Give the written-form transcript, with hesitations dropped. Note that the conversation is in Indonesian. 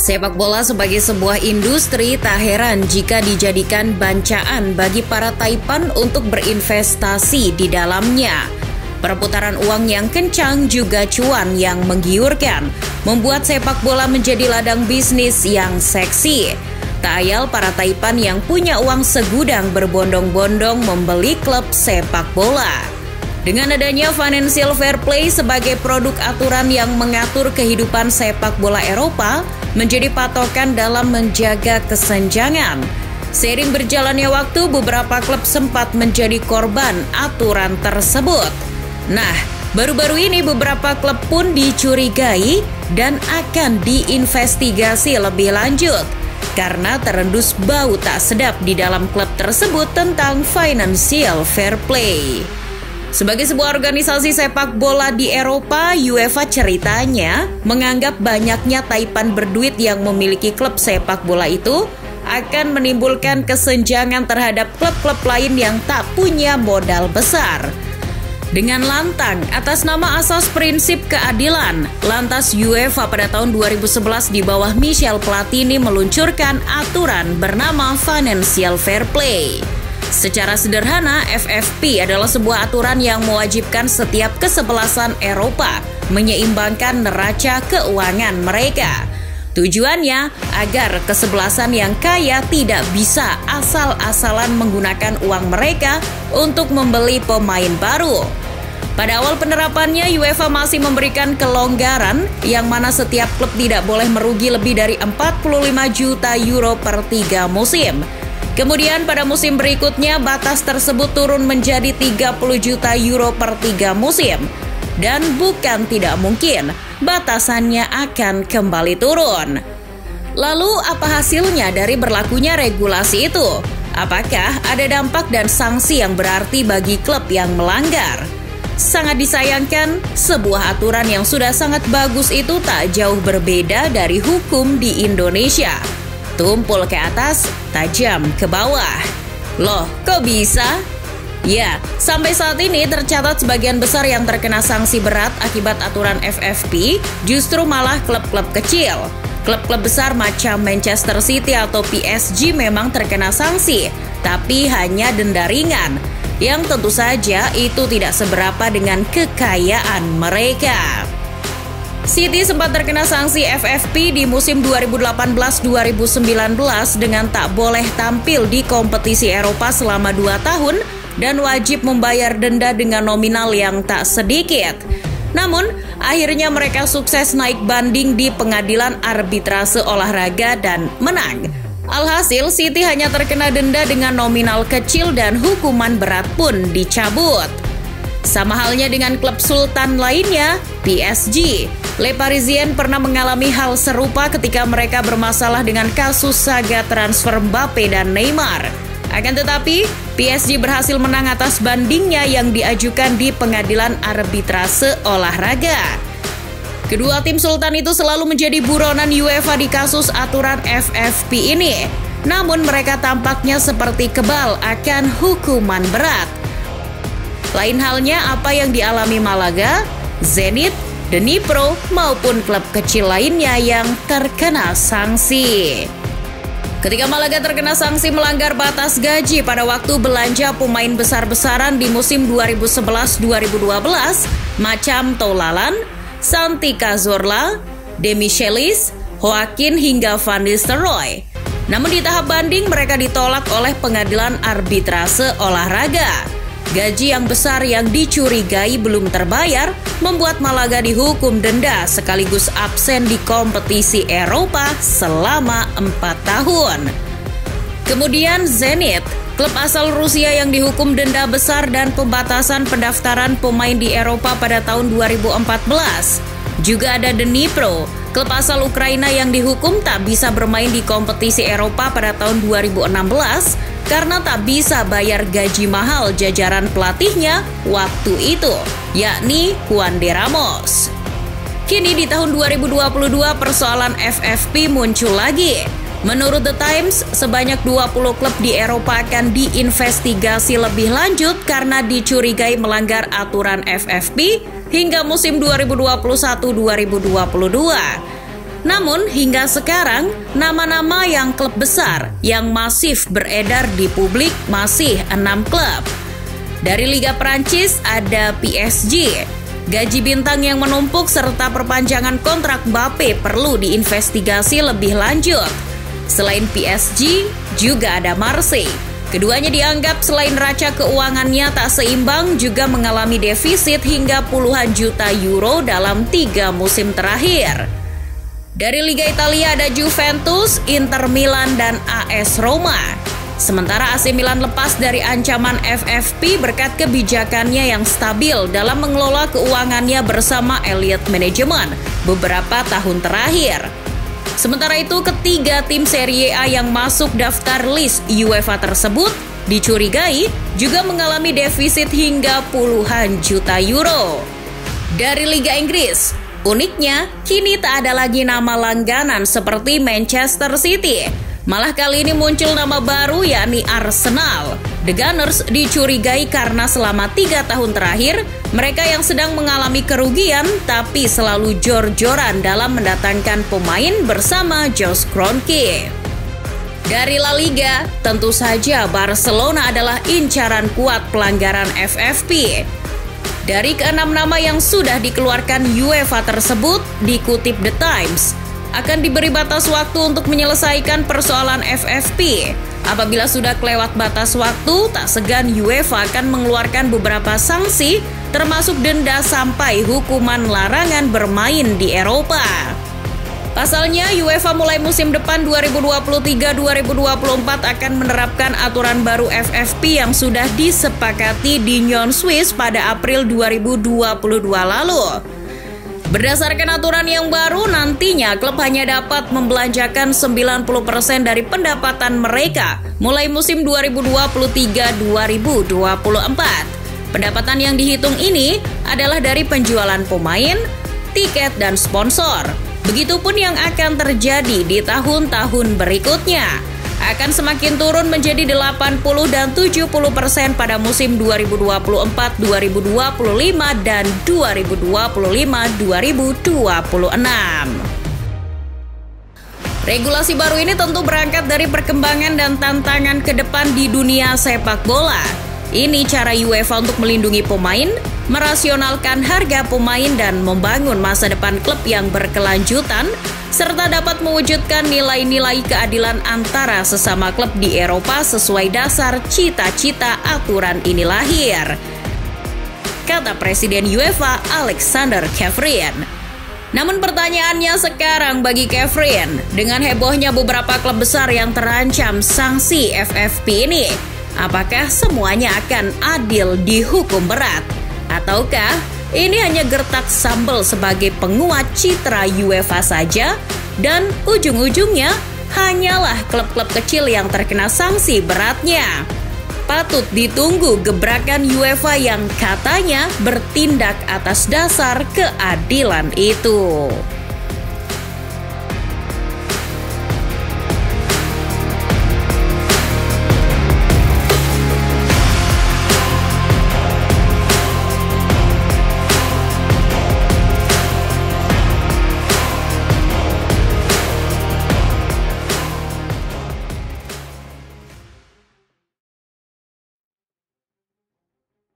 Sepak bola sebagai sebuah industri tak heran jika dijadikan bancaan bagi para taipan untuk berinvestasi di dalamnya. Perputaran uang yang kencang juga cuan yang menggiurkan, membuat sepak bola menjadi ladang bisnis yang seksi. Tak ayal para taipan yang punya uang segudang berbondong-bondong membeli klub sepak bola. Dengan adanya financial fair play sebagai produk aturan yang mengatur kehidupan sepak bola Eropa, menjadi patokan dalam menjaga kesenjangan. Seiring berjalannya waktu, beberapa klub sempat menjadi korban aturan tersebut. Nah, baru-baru ini beberapa klub pun dicurigai dan akan diinvestigasi lebih lanjut karena terendus bau tak sedap di dalam klub tersebut tentang financial fair play. Sebagai sebuah organisasi sepak bola di Eropa, UEFA ceritanya menganggap banyaknya taipan berduit yang memiliki klub sepak bola itu akan menimbulkan kesenjangan terhadap klub-klub lain yang tak punya modal besar. Dengan lantang atas nama asas prinsip keadilan, lantas UEFA pada tahun 2011 di bawah Michel Platini meluncurkan aturan bernama Financial Fair Play. Secara sederhana, FFP adalah sebuah aturan yang mewajibkan setiap kesebelasan Eropa menyeimbangkan neraca keuangan mereka. Tujuannya agar kesebelasan yang kaya tidak bisa asal-asalan menggunakan uang mereka untuk membeli pemain baru. Pada awal penerapannya, UEFA masih memberikan kelonggaran yang mana setiap klub tidak boleh merugi lebih dari 45 juta euro per 3 musim. Kemudian pada musim berikutnya batas tersebut turun menjadi 30 juta euro per 3 musim. Dan bukan tidak mungkin batasannya akan kembali turun. Lalu apa hasilnya dari berlakunya regulasi itu? Apakah ada dampak dan sanksi yang berarti bagi klub yang melanggar? Sangat disayangkan, sebuah aturan yang sudah sangat bagus itu tak jauh berbeda dari hukum di Indonesia. Tumpul ke atas, tajam ke bawah. Loh, kok bisa? Ya, sampai saat ini tercatat sebagian besar yang terkena sanksi berat akibat aturan FFP justru malah klub-klub kecil. Klub-klub besar macam Manchester City atau PSG memang terkena sanksi, tapi hanya denda ringan, yang tentu saja itu tidak seberapa dengan kekayaan mereka. City sempat terkena sanksi FFP di musim 2018-2019 dengan tak boleh tampil di kompetisi Eropa selama 2 tahun dan wajib membayar denda dengan nominal yang tak sedikit. Namun, akhirnya mereka sukses naik banding di pengadilan arbitrase olahraga dan menang. Alhasil, City hanya terkena denda dengan nominal kecil dan hukuman berat pun dicabut. Sama halnya dengan klub sultan lainnya, PSG. Les Parisiens pernah mengalami hal serupa ketika mereka bermasalah dengan kasus saga transfer Mbappe dan Neymar. Akan tetapi, PSG berhasil menang atas bandingnya yang diajukan di pengadilan arbitrase olahraga. Kedua tim sultan itu selalu menjadi buronan UEFA di kasus aturan FFP ini. Namun mereka tampaknya seperti kebal akan hukuman berat. Lain halnya apa yang dialami Malaga, Zenit, Dnipro maupun klub kecil lainnya yang terkena sanksi. Ketika Malaga terkena sanksi melanggar batas gaji pada waktu belanja pemain besar-besaran di musim 2011-2012 macam Toulalan, Santi Cazorla, Demichelis, Joaquin hingga Van Nistelrooy. Namun di tahap banding mereka ditolak oleh pengadilan arbitrase olahraga. Gaji yang besar yang dicurigai belum terbayar membuat Malaga dihukum denda sekaligus absen di kompetisi Eropa selama 4 tahun. Kemudian Zenit, klub asal Rusia yang dihukum denda besar dan pembatasan pendaftaran pemain di Eropa pada tahun 2014. Juga ada Dnipro, klub asal Ukraina yang dihukum tak bisa bermain di kompetisi Eropa pada tahun 2016 karena tak bisa bayar gaji mahal jajaran pelatihnya waktu itu, yakni Juan de Ramos. Kini di tahun 2022 persoalan FFP muncul lagi. Menurut The Times, sebanyak 20 klub di Eropa akan diinvestigasi lebih lanjut karena dicurigai melanggar aturan FFP hingga musim 2021-2022. Namun hingga sekarang, nama-nama yang klub besar yang masif beredar di publik masih 6 klub. Dari Liga Prancis ada PSG. Gaji bintang yang menumpuk serta perpanjangan kontrak Mbappe perlu diinvestigasi lebih lanjut. Selain PSG, juga ada Marseille. Keduanya dianggap selain neraca keuangannya tak seimbang juga mengalami defisit hingga puluhan juta euro dalam 3 musim terakhir. Dari Liga Italia ada Juventus, Inter Milan, dan AS Roma. Sementara AC Milan lepas dari ancaman FFP berkat kebijakannya yang stabil dalam mengelola keuangannya bersama Elliott Management beberapa tahun terakhir. Sementara itu, ketiga tim Serie A yang masuk daftar list UEFA tersebut dicurigai juga mengalami defisit hingga puluhan juta euro. Dari Liga Inggris, uniknya, kini tak ada lagi nama langganan seperti Manchester City. Malah kali ini muncul nama baru yakni Arsenal. The Gunners dicurigai karena selama 3 tahun terakhir, mereka yang sedang mengalami kerugian tapi selalu jor-joran dalam mendatangkan pemain bersama Josh Kroenke. Dari La Liga, tentu saja Barcelona adalah incaran kuat pelanggaran FFP. Dari ke-6 nama yang sudah dikeluarkan UEFA tersebut, dikutip The Times, akan diberi batas waktu untuk menyelesaikan persoalan FFP. Apabila sudah kelewat batas waktu, tak segan UEFA akan mengeluarkan beberapa sanksi, termasuk denda sampai hukuman larangan bermain di Eropa. Pasalnya, UEFA mulai musim depan 2023-2024 akan menerapkan aturan baru FFP yang sudah disepakati di Nyon, Swiss pada April 2022 lalu. Berdasarkan aturan yang baru, nantinya klub hanya dapat membelanjakan 90% dari pendapatan mereka mulai musim 2023-2024. Pendapatan yang dihitung ini adalah dari penjualan pemain, tiket, dan sponsor. Begitupun yang akan terjadi di tahun-tahun berikutnya. Akan semakin turun menjadi 80 dan 70% pada musim 2024-2025 dan 2025-2026. Regulasi baru ini tentu berangkat dari perkembangan dan tantangan ke depan di dunia sepak bola. Ini cara UEFA untuk melindungi pemain, merasionalkan harga pemain, dan membangun masa depan klub yang berkelanjutan, serta dapat mewujudkan nilai-nilai keadilan antara sesama klub di Eropa sesuai dasar cita-cita aturan ini lahir, kata Presiden UEFA Alexander Ceferin. Namun pertanyaannya sekarang bagi Ceferin, dengan hebohnya beberapa klub besar yang terancam sanksi FFP ini, apakah semuanya akan adil dihukum berat? Ataukah ini hanya gertak sambal sebagai penguat citra UEFA saja, dan ujung-ujungnya hanyalah klub-klub kecil yang terkena sanksi beratnya? Patut ditunggu gebrakan UEFA yang katanya bertindak atas dasar keadilan itu.